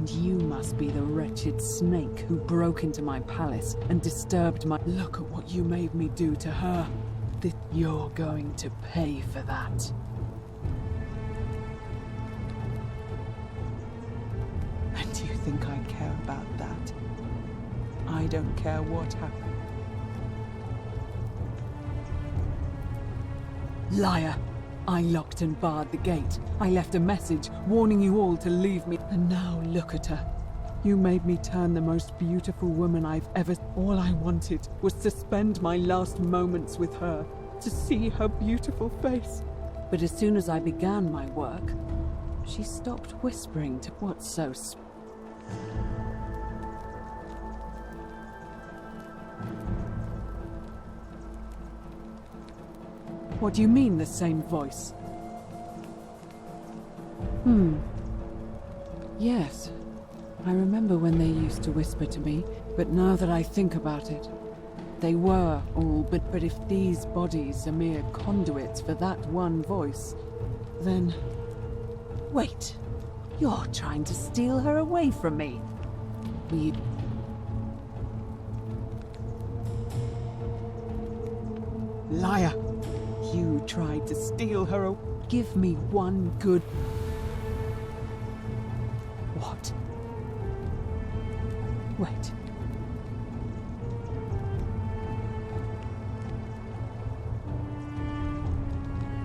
And you must be the wretched snake who broke into my palace and disturbed my... Look at what you made me do to her. You're going to pay for that. And do you think I care about that? I don't care what happened. Liar! I locked and barred the gate. I left a message warning you all to leave me. And now look at her. You made me turn the most beautiful woman I've ever... All I wanted was to spend my last moments with her, to see her beautiful face. But as soon as I began my work, she stopped whispering to what's so... What do you mean, the same voice? Yes. I remember when they used to whisper to me, but now that I think about it, they were all but if these bodies are mere conduits for that one voice, then... Wait! You're trying to steal her away from me! Liar! You tried to steal her away. Give me one good... What? Wait.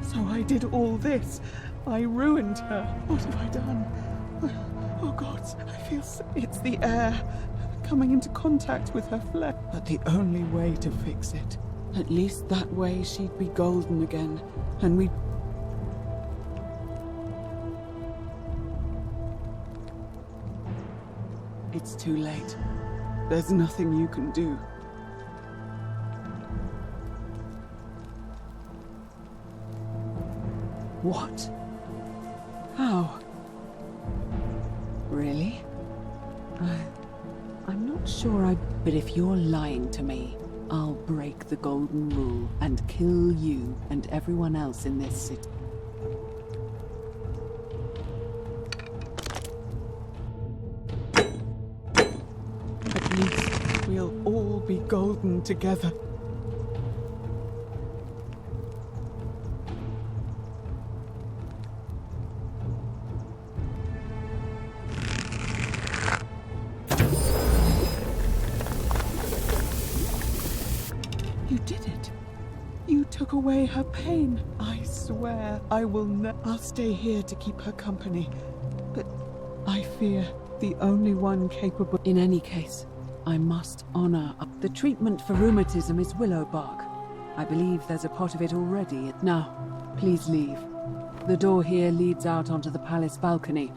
So I did all this. I ruined her. What have I done? Oh God, I feel it's the air coming into contact with her flesh. But the only way to fix it, at least that way she'd be golden again, and we'd... It's too late. There's nothing you can do. What? How? Really? I'm not sure But if you're lying to me, I'll break the golden rule and kill you and everyone else in this city. At least we'll all be golden together. You did it. You took away her pain. I swear I will I'll stay here to keep her company. But I fear the only one capable... In any case, I must honor... The treatment for rheumatism is willow bark. I believe there's a pot of it already. Now, please leave. The door here leads out onto the palace balcony.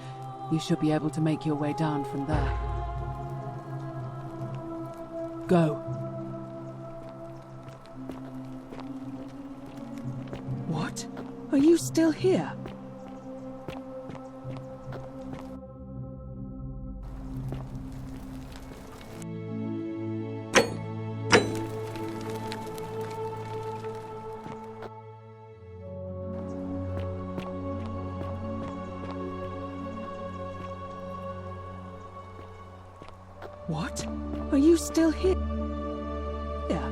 You should be able to make your way down from there. Go. What? Are you still here? What? Are you still here? Yeah.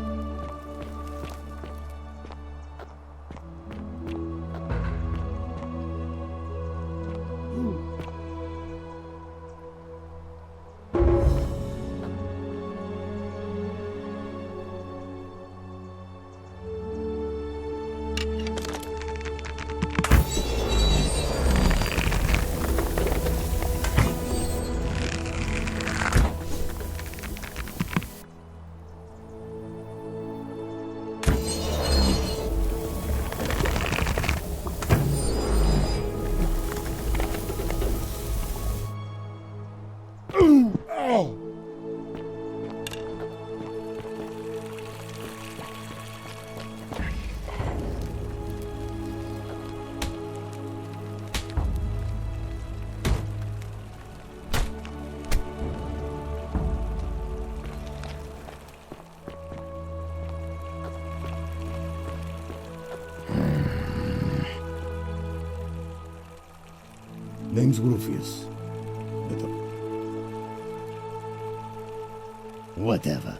Name's Rufius. Whatever.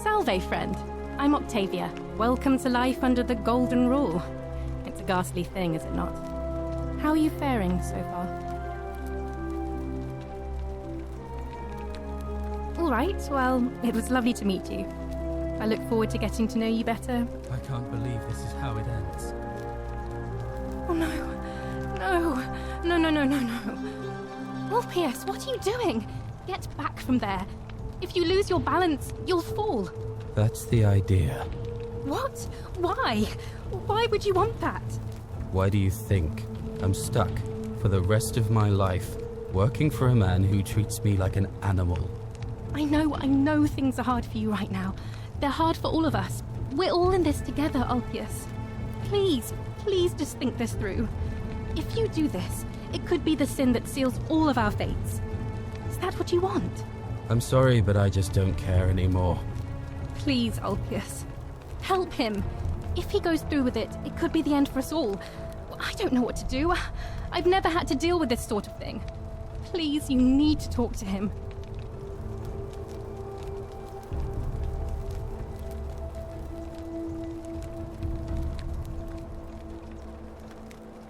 Salve, friend. I'm Octavia. Welcome to life under the Golden Rule. It's a ghastly thing, is it not? How are you faring so far? All right, well, it was lovely to meet you. I look forward to getting to know you better. I can't believe this is how it ends. Oh no. No. Ulpius, what are you doing? Get back from there. If you lose your balance, you'll fall. That's the idea. What? Why? Why would you want that? Why do you think I'm stuck for the rest of my life working for a man who treats me like an animal? I know things are hard for you right now. They're hard for all of us. We're all in this together, Ulpius. Please just think this through. If you do this, it could be the sin that seals all of our fates. Is that what you want? I'm sorry, but I just don't care anymore. Please, Ulpius. Help him. If he goes through with it, it could be the end for us all. I don't know what to do. I've never had to deal with this sort of thing. Please, you need to talk to him.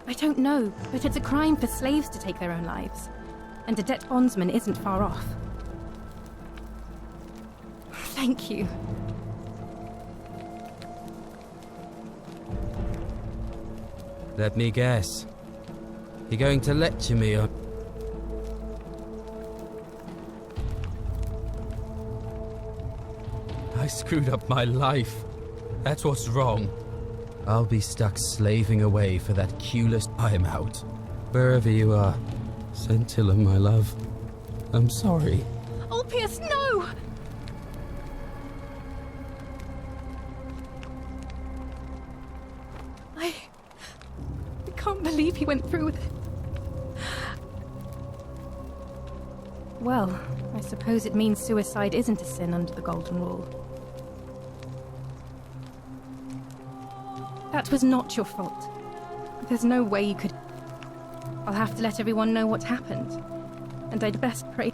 I don't know, but it's a crime for slaves to take their own lives. And a debt bondsman isn't far off. Thank you. Let me guess. You're going to lecture me on... I screwed up my life. That's what's wrong. I'll be stuck slaving away for that Q-list. I'm out. Wherever you are. Scintilla, my love. I'm sorry. Ulpius, no! I can't believe he went through with it. Well, I suppose it means suicide isn't a sin under the Golden Rule. That was not your fault. There's no way you could... I'll have to let everyone know what happened. And I'd best pray...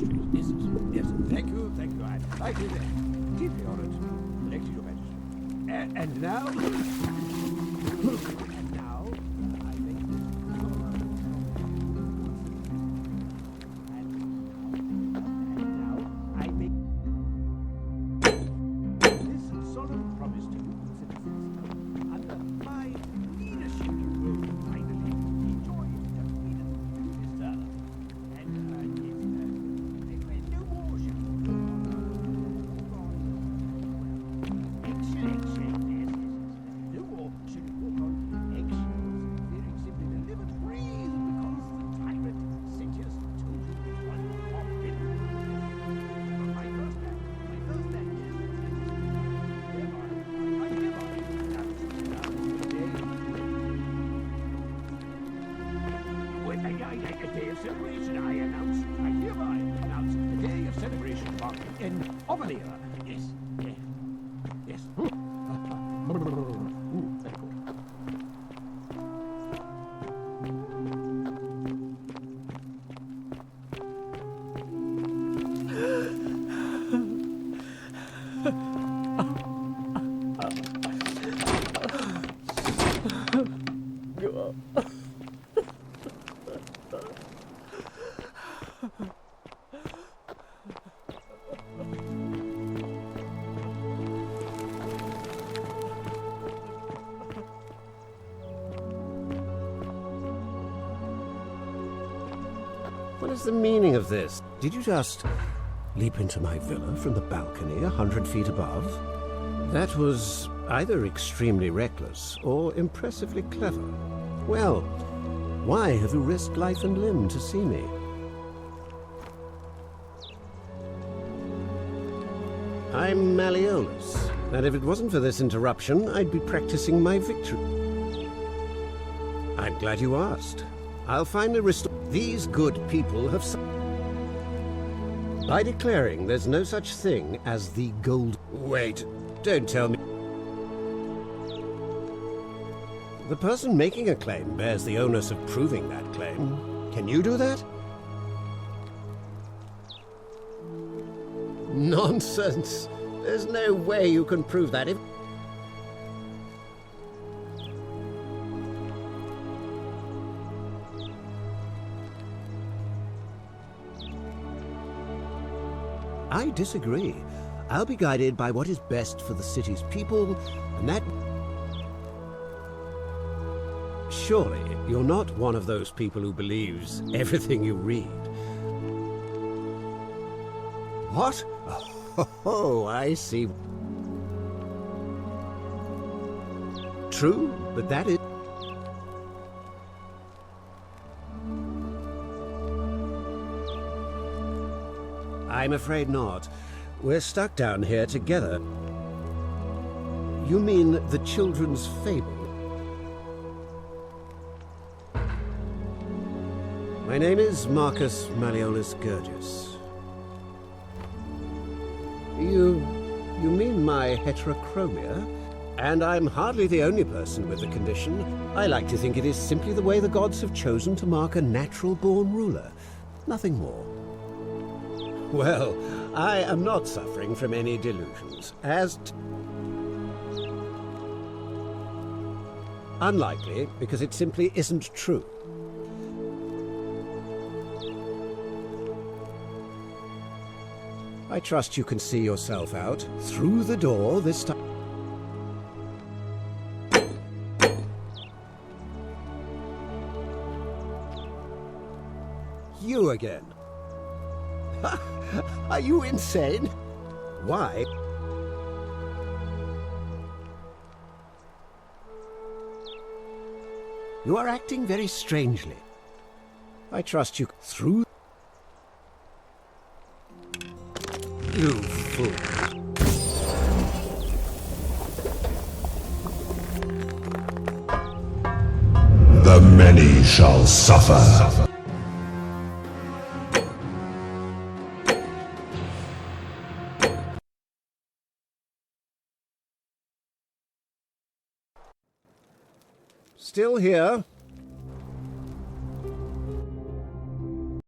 Street, is it? Yes, thank you. I feel deeply honored. Thank you, Your Majesty. And now... and now, I make this solemn promise to you, citizens. Under my leadership, you will finally enjoy the freedom you deserve. And no more shall no more should you walk on eggshells, fearing simply to live and breathe because the tyrant Sitius told you which one was forbidden. But my first man, with a day of celebration, I hereby announce the day of celebration marking in Ovalia. Yes. Ooh, very good. What is the meaning of this? Did you just leap into my villa from the balcony 100 feet above? That was either extremely reckless or impressively clever. Well, why have you risked life and limb to see me? I'm Malleolus, and if it wasn't for this interruption, I'd be practicing my victory. I'm glad you asked. I'll finally restore... These good people have... By declaring there's no such thing as the gold... Wait, don't tell me... The person making a claim bears the onus of proving that claim. Can you do that? Nonsense! There's no way you can prove that if... I disagree. I'll be guided by what is best for the city's people, and that... Surely, you're not one of those people who believes everything you read. What? Oh, I see. True, but that is... I'm afraid not. We're stuck down here together. You mean the children's fable? My name is Marcus Malleolus Gurgis. You mean my heterochromia? And I'm hardly the only person with the condition. I like to think it is simply the way the gods have chosen to mark a natural-born ruler. Nothing more. Well, I am not suffering from any delusions, unlikely, because it simply isn't true. I trust you can see yourself out through the door this time. You again. Are you insane? Why? You are acting very strangely. I trust you through... You fool. The many shall suffer. Still here?